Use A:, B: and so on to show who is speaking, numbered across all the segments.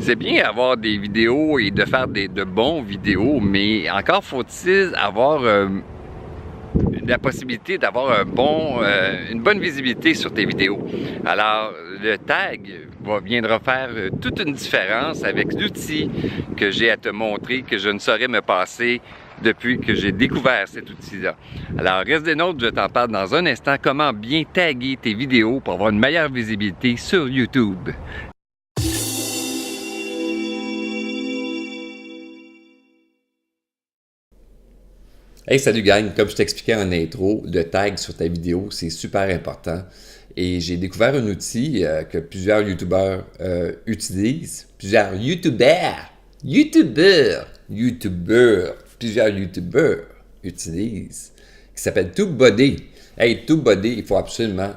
A: C'est bien avoir des vidéos et de faire de bons vidéos, mais encore faut-il avoir la possibilité d'avoir une bonne visibilité sur tes vidéos. Alors, le tag viendra faire toute une différence avec l'outil que j'ai à te montrer, que je ne saurais me passer depuis que j'ai découvert cet outil-là. Alors, reste des nôtres, je t'en parle dans un instant, comment bien taguer tes vidéos pour avoir une meilleure visibilité sur YouTube. Hey, salut gang! Comme je t'expliquais en intro, le tag sur ta vidéo, c'est super important. Et j'ai découvert un outil que plusieurs YouTubeurs utilisent. Plusieurs YouTubeurs utilisent, qui s'appelle TubeBuddy. Hey, TubeBuddy, il faut absolument,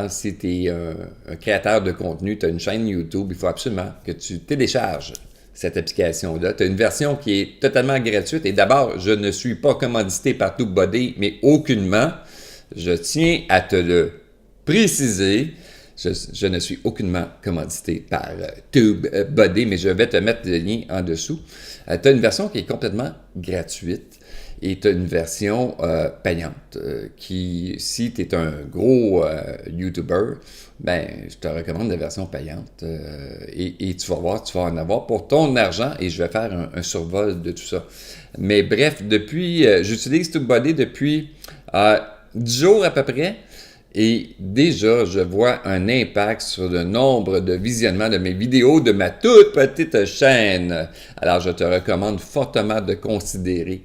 A: si tu es un créateur de contenu, tu as une chaîne YouTube, il faut absolument que tu télécharges cette application-là. Tu as une version qui est totalement gratuite. Et d'abord, je ne suis pas commandité par TubeBuddy, mais aucunement. Je tiens à te le préciser. Je ne suis aucunement commandité par TubeBuddy, mais je vais te mettre le lien en dessous. Tu as une version qui est complètement gratuite et tu as une version payante qui, si tu es un gros YouTuber, ben, je te recommande la version payante et tu vas voir, tu vas en avoir pour ton argent et je vais faire un survol de tout ça. Mais bref, j'utilise TubeBuddy depuis 10 jours à peu près. Et déjà, je vois un impact sur le nombre de visionnements de mes vidéos de ma toute petite chaîne. Alors, je te recommande fortement de considérer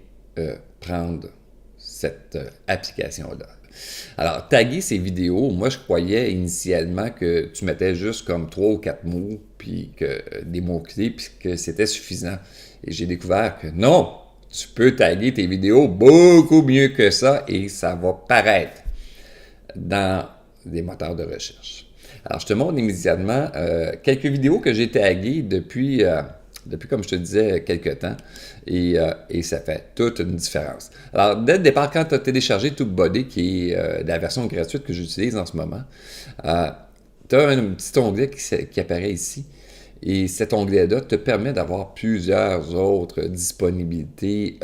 A: prendre cette application-là. Alors, taguer ces vidéos, moi, je croyais initialement que tu mettais juste comme 3 ou 4 mots, puis que des mots-clés, puis que c'était suffisant. Et j'ai découvert que non, tu peux taguer tes vidéos beaucoup mieux que ça et ça va paraître dans des moteurs de recherche. Alors, je te montre immédiatement quelques vidéos que j'ai taguées depuis, comme je te disais, quelques temps. Et ça fait toute une différence. Alors, dès le départ, quand tu as téléchargé TubeBuddy, qui est la version gratuite que j'utilise en ce moment, tu as un petit onglet qui apparaît ici. Et cet onglet-là te permet d'avoir plusieurs autres disponibilités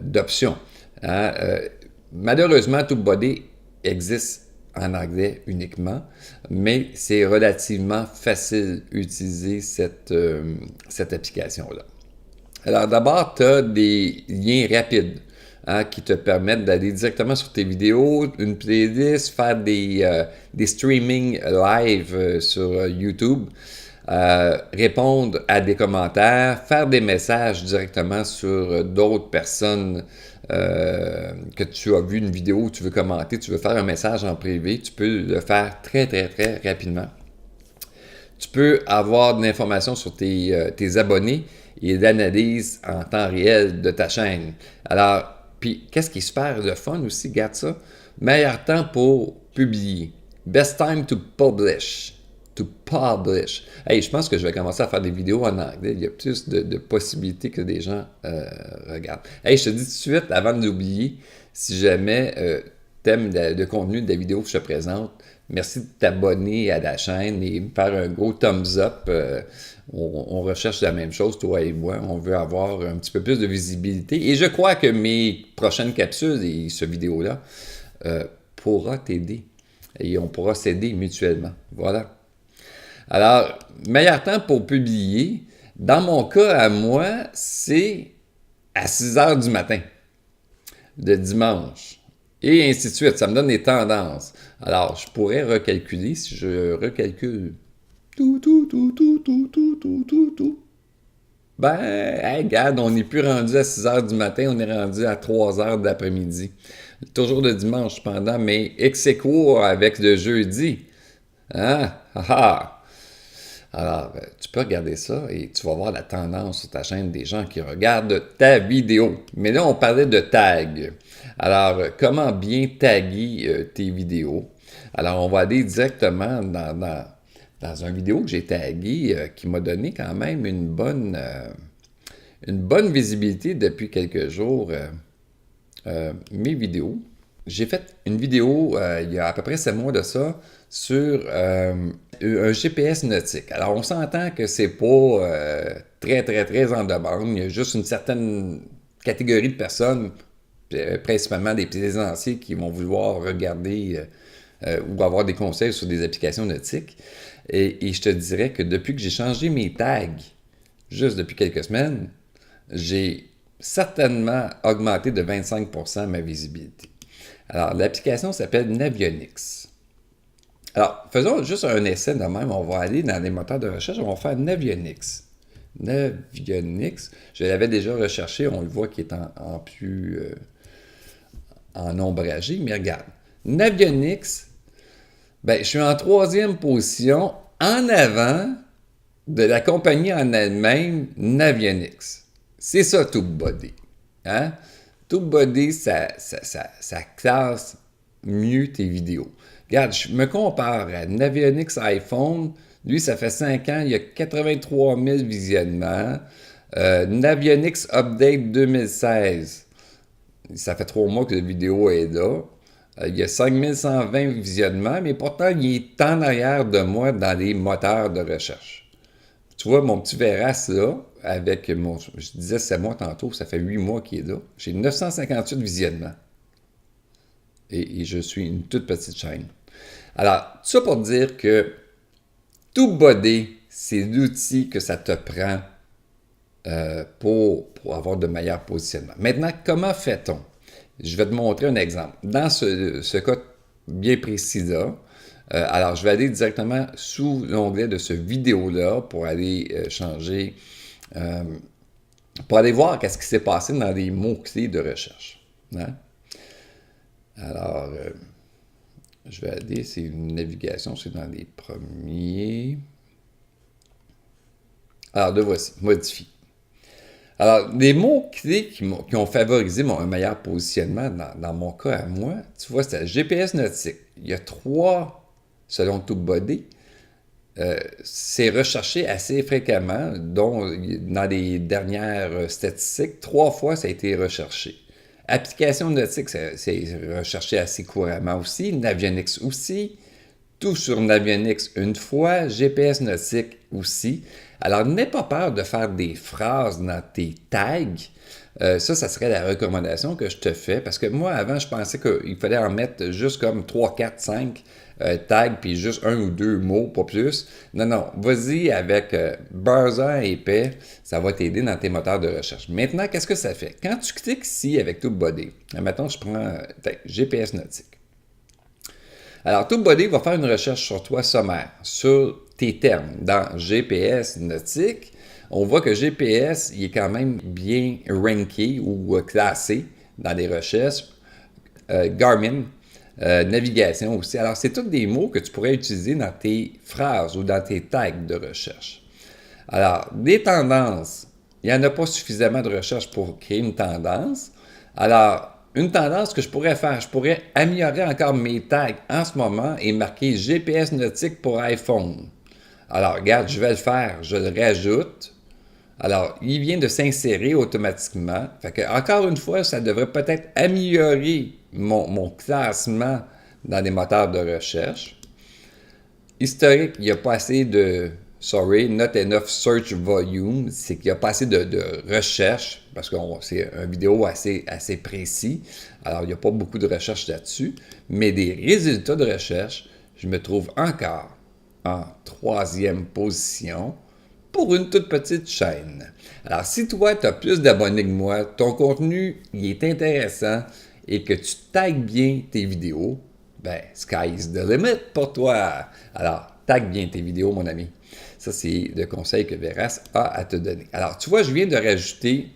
A: d'options. Hein? Malheureusement, TubeBuddy existe en anglais uniquement, mais c'est relativement facile d'utiliser cette application-là. Alors d'abord, tu as des liens rapides qui te permettent d'aller directement sur tes vidéos, une playlist, faire des streamings live sur YouTube, répondre à des commentaires, faire des messages directement sur d'autres personnes que tu as vu une vidéo, tu veux commenter, tu veux faire un message en privé, tu peux le faire très, très, très rapidement. Tu peux avoir de l'information sur tes abonnés et l'analyse en temps réel de ta chaîne. Alors, puis, qu'est-ce qui est super le fun aussi, regarde ça, meilleur temps pour publier. Best time to publish. Hey, je pense que je vais commencer à faire des vidéos en anglais. Il y a plus de possibilités que des gens regardent. Hey, je te dis tout de suite, avant de l'oublier, si jamais t'aimes le contenu de la vidéo que je te présente, merci de t'abonner à la chaîne et me faire un gros thumbs up. On recherche la même chose, toi et moi. On veut avoir un petit peu plus de visibilité. Et je crois que mes prochaines capsules et ce vidéo-là pourra t'aider. Et on pourra s'aider mutuellement. Voilà. Alors, meilleur temps pour publier, dans mon cas à moi, c'est à 6 heures du matin, de dimanche, et ainsi de suite. Ça me donne des tendances. Alors, je pourrais recalculer, si je recalcule, ben, hey, regarde, on n'est plus rendu à 6 heures du matin, on est rendu à 3 heures de l'après-midi. Toujours le dimanche, cependant, mais ex aequo avec le jeudi. Hein? Alors, tu peux regarder ça et tu vas voir la tendance sur ta chaîne des gens qui regardent ta vidéo. Mais là, on parlait de tag. Alors, comment bien taguer tes vidéos? Alors, on va aller directement dans une vidéo que j'ai taguée qui m'a donné quand même une bonne visibilité depuis quelques jours. Mes vidéos. J'ai fait une vidéo il y a à peu près 7 mois de ça sur un GPS nautique. Alors, on s'entend que c'est pas très, très, très en demande. Il y a juste une certaine catégorie de personnes, principalement des plaisanciers, qui vont vouloir regarder ou avoir des conseils sur des applications nautiques. Et je te dirais que depuis que j'ai changé mes tags, juste depuis quelques semaines, j'ai certainement augmenté de 25% ma visibilité. Alors, l'application s'appelle Navionics. Alors, faisons juste un essai de même. On va aller dans les moteurs de recherche. On va faire Navionics. Navionics. Je l'avais déjà recherché. On le voit qu'il est en plus en ombragé. Mais regarde. Navionics, ben, je suis en 3e position en avant de la compagnie en elle-même, Navionics. C'est ça, TubeBuddy. Hein? TubeBuddy, ça classe mieux tes vidéos. Regarde, je me compare à Navionics iPhone. Lui, ça fait 5 ans, il y a 83 000 visionnements. Navionics Update 2016. Ça fait 3 mois que la vidéo est là. Il y a 5120 visionnements, mais pourtant, il est en arrière de moi dans les moteurs de recherche. Tu vois, mon petit Veras, là, avec mon... Je disais, c'est moi tantôt, ça fait 8 mois qu'il est là. J'ai 958 visionnements. Et je suis une toute petite chaîne. Alors, tout ça pour dire que TubeBuddy, c'est l'outil que ça te prend pour avoir de meilleurs positionnements. Maintenant, comment fait-on? Je vais te montrer un exemple. Dans ce cas bien précis-là, alors je vais aller directement sous l'onglet de ce vidéo-là pour aller changer, pour aller voir qu'est-ce qui s'est passé dans les mots-clés de recherche. Hein? Alors, je vais aller, c'est une navigation, c'est dans les premiers. Alors, le voici, modifie. Alors, les mots-clés qui ont favorisé un meilleur positionnement dans mon cas à moi, tu vois, c'était GPS nautique. Il y a 3, selon TubeBuddy, c'est recherché assez fréquemment, dont dans les dernières statistiques, 3 fois ça a été recherché. Application nautique, c'est recherché assez couramment aussi. Navionics aussi. Tout sur Navionics une fois. GPS nautique aussi. Alors, n'aie pas peur de faire des phrases dans tes tags. Ça serait la recommandation que je te fais. Parce que moi, avant, je pensais qu'il fallait en mettre juste comme 3, 4, 5 tags, puis juste 1 ou 2 mots, pas plus. Non, vas-y avec buzzer épais, ça va t'aider dans tes moteurs de recherche. Maintenant, qu'est-ce que ça fait? Quand tu cliques ici avec TubeBuddy, maintenant, je prends GPS nautique. Alors, TubeBuddy va faire une recherche sur toi sommaire, sur tes termes. Dans GPS nautique, on voit que GPS, il est quand même bien ranké ou classé dans les recherches. Garmin, navigation aussi. Alors, c'est tous des mots que tu pourrais utiliser dans tes phrases ou dans tes tags de recherche. Alors, des tendances, il n'y en a pas suffisamment de recherche pour créer une tendance. Alors, une tendance que je pourrais faire, je pourrais améliorer encore mes tags en ce moment et marquer GPS nautique pour iPhone. Alors, regarde, je vais le faire, je le rajoute. Alors, il vient de s'insérer automatiquement. Fait que, encore une fois, ça devrait peut-être améliorer mon classement dans les moteurs de recherche. Historique, il n'y a pas assez de... Sorry, not enough search volume. C'est qu'il n'y a pas assez de recherche, parce que c'est une vidéo assez précis. Alors, il n'y a pas beaucoup de recherche là-dessus. Mais des résultats de recherche, je me trouve encore en 3e position pour une toute petite chaîne. Alors, si toi, tu as plus d'abonnés que moi, ton contenu, il est intéressant et que tu tagues bien tes vidéos, ben, sky is the limit pour toi. Alors, tague bien tes vidéos, mon ami. Ça, c'est le conseil que Veras a à te donner. Alors, tu vois, je viens de rajouter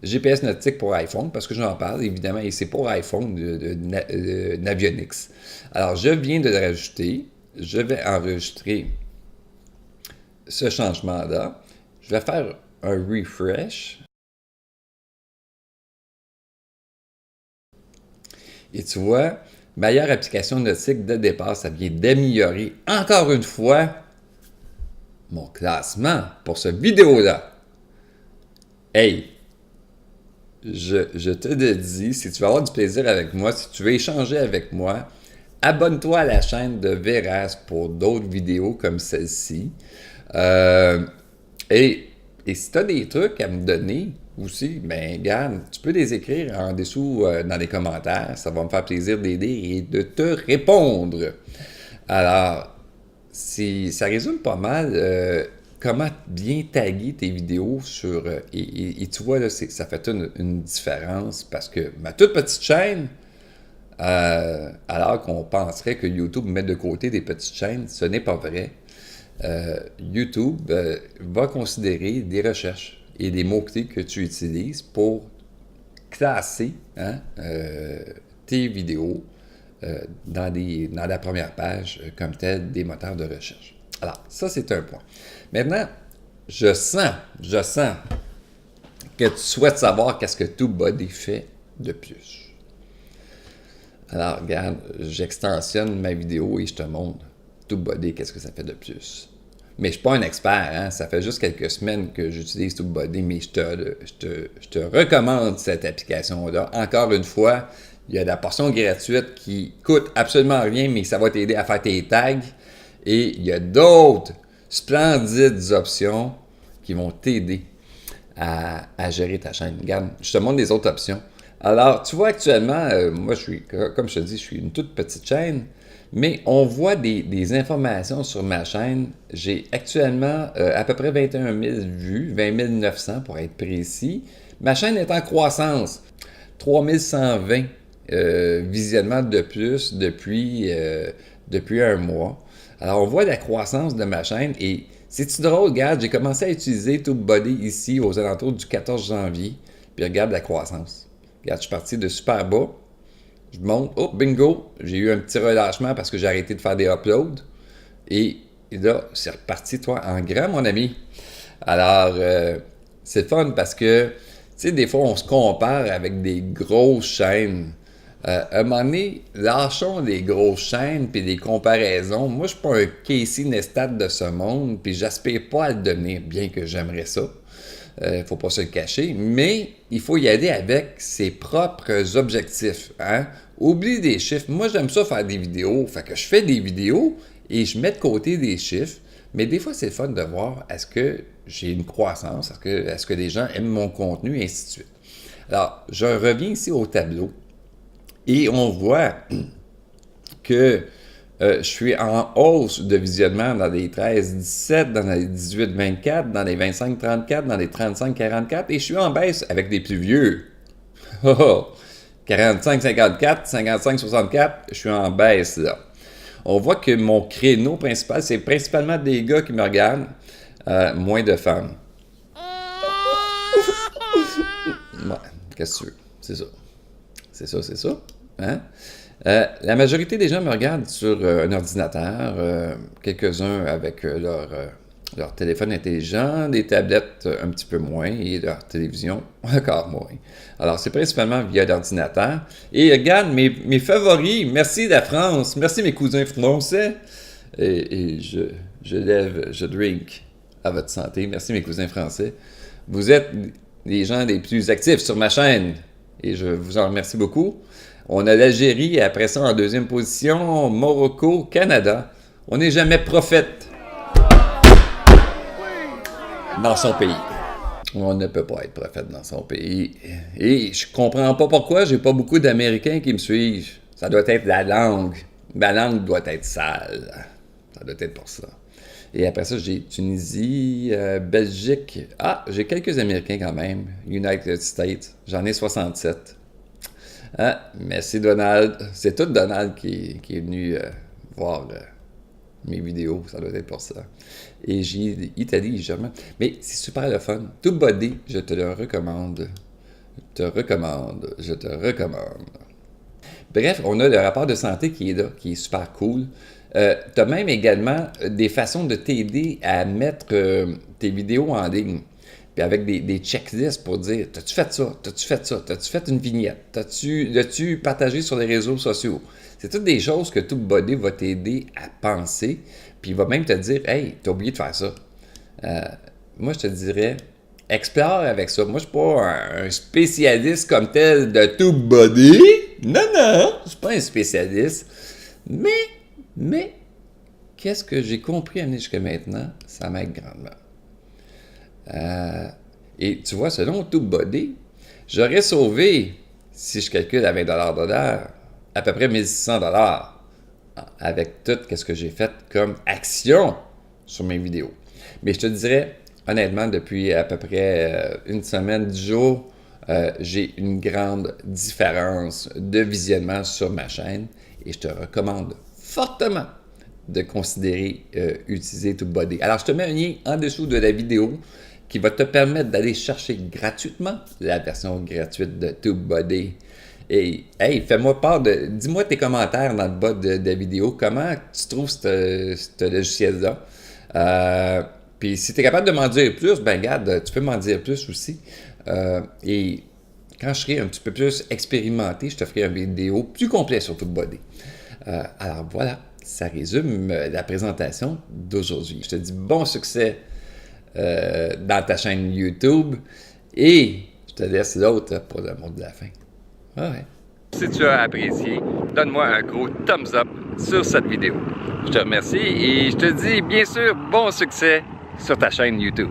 A: GPS nautique pour iPhone, parce que j'en parle, évidemment, et c'est pour iPhone de Navionics. Alors, je viens de le rajouter. Je vais enregistrer ce changement-là. Je vais faire un refresh. Et tu vois, meilleure application nautique de départ, ça vient d'améliorer encore une fois mon classement pour cette vidéo-là. Hey, je te le dis, si tu veux avoir du plaisir avec moi, si tu veux échanger avec moi, abonne-toi à la chaîne de Veras pour d'autres vidéos comme celle-ci. Et si tu as des trucs à me donner aussi, ben regarde, tu peux les écrire en dessous dans les commentaires. Ça va me faire plaisir d'aider et de te répondre. Alors, ça résume pas mal comment bien taguer tes vidéos sur... et tu vois, là, ça fait une différence parce que ma toute petite chaîne, alors qu'on penserait que YouTube met de côté des petites chaînes, ce n'est pas vrai. YouTube va considérer des recherches et des mots-clés que tu utilises pour classer tes vidéos dans la première page comme telle des moteurs de recherche. Alors, ça, c'est un point. Maintenant, je sens que tu souhaites savoir qu'est-ce que TubeBuddy fait de plus. Alors, regarde, j'extensionne ma vidéo et je te montre TubeBuddy, qu'est-ce que ça fait de plus. Mais je ne suis pas un expert, hein? Ça fait juste quelques semaines que j'utilise TubeBuddy, mais je te recommande cette application-là. Encore une fois, il y a la portion gratuite qui coûte absolument rien, mais ça va t'aider à faire tes tags. Et il y a d'autres splendides options qui vont t'aider à gérer ta chaîne. Regarde, je te montre des autres options. Alors, tu vois actuellement, moi, comme je te dis, je suis une toute petite chaîne, mais on voit des informations sur ma chaîne. J'ai actuellement à peu près 21 000 vues, 20 900 pour être précis. Ma chaîne est en croissance. 3 120 visionnements de plus depuis un mois. Alors, on voit la croissance de ma chaîne et c'est-tu drôle? Regarde, j'ai commencé à utiliser TubeBuddy ici aux alentours du 14 janvier, puis regarde la croissance. Regarde, je suis parti de super bas. Je monte, oh, bingo, j'ai eu un petit relâchement parce que j'ai arrêté de faire des uploads. Et là, c'est reparti, toi, en grand, mon ami. Alors, c'est fun parce que, tu sais, des fois, on se compare avec des grosses chaînes. À un moment donné, lâchons les grosses chaînes puis des comparaisons. Moi, je suis pas un Casey Neistat de ce monde, puis j'aspire pas à le devenir, bien que j'aimerais ça. Faut pas se le cacher, mais il faut y aller avec ses propres objectifs. Hein? Oublie des chiffres. Moi, j'aime ça faire des vidéos. Fait que je fais des vidéos et je mets de côté des chiffres. Mais des fois, c'est le fun de voir est-ce que j'ai une croissance, est-ce que les gens aiment mon contenu, et ainsi de suite. Alors, je reviens ici au tableau et on voit que je suis en hausse de visionnement dans les 13-17, dans les 18-24, dans les 25-34, dans les 35-44, et je suis en baisse avec les plus vieux. 45-54, 55-64, je suis en baisse là. On voit que mon créneau principal, c'est principalement des gars qui me regardent, moins de femmes. Ouais, qu'est-ce que tu veux? C'est ça. C'est ça. Hein? La majorité des gens me regardent sur un ordinateur, quelques-uns avec leur téléphone intelligent, des tablettes un petit peu moins et leur télévision encore moins. Alors, c'est principalement via l'ordinateur. Et regarde, mes favoris, merci la France, merci mes cousins français. Et je drink à votre santé. Merci mes cousins français. Vous êtes les gens les plus actifs sur ma chaîne et je vous en remercie beaucoup. On a l'Algérie, et après ça, en deuxième position, Morocco, Canada. On n'est jamais prophète dans son pays. On ne peut pas être prophète dans son pays. Et je comprends pas pourquoi j'ai pas beaucoup d'Américains qui me suivent. Ça doit être la langue. Ma langue doit être sale. Ça doit être pour ça. Et après ça, j'ai Tunisie, Belgique. Ah, j'ai quelques Américains quand même. United States. J'en ai 67. Ah, merci Donald. C'est tout Donald qui est venu voir mes vidéos. Ça doit être pour ça. Et j'ai Italie, Germain. Mais c'est super le fun. TubeBuddy, je te le recommande. Je te recommande. Bref, on a le rapport de santé qui est là, qui est super cool. Tu as même également des façons de t'aider à mettre tes vidéos en ligne. Puis avec des checklists pour dire, t'as-tu fait ça? T'as-tu fait ça? T'as-tu fait une vignette? L'as-tu partagé sur les réseaux sociaux? C'est toutes des choses que TubeBuddy va t'aider à penser. Puis il va même te dire, hey, t'as oublié de faire ça. Moi, je te dirais, explore avec ça. Moi, je suis pas un spécialiste comme tel de TubeBuddy. Non, je suis pas un spécialiste. Mais, qu'est-ce que j'ai compris à amener jusqu'à maintenant? Ça m'aide grandement. Et tu vois, selon TubeBuddy, j'aurais sauvé, si je calcule à 20$ de l'heure, à peu près 1600$ avec tout ce que j'ai fait comme action sur mes vidéos. Mais je te dirais, honnêtement, depuis à peu près une semaine, 10 jours, j'ai une grande différence de visionnement sur ma chaîne et je te recommande fortement de considérer utiliser TubeBuddy. Alors, je te mets un lien en dessous de la vidéo qui va te permettre d'aller chercher gratuitement la version gratuite de TubeBuddy. Et, hey, fais-moi part dis-moi tes commentaires dans le bas de la vidéo. Comment tu trouves ce logiciel-là? Puis si tu es capable de m'en dire plus, ben regarde, tu peux m'en dire plus aussi. Et quand je serai un petit peu plus expérimenté, je te ferai une vidéo plus complète sur TubeBuddy. Alors voilà, ça résume la présentation d'aujourd'hui. Je te dis bon succès dans ta chaîne YouTube et je te laisse l'autre pour le mot de la fin. Ouais. Si tu as apprécié, donne-moi un gros thumbs up sur cette vidéo. Je te remercie et je te dis bien sûr bon succès sur ta chaîne YouTube.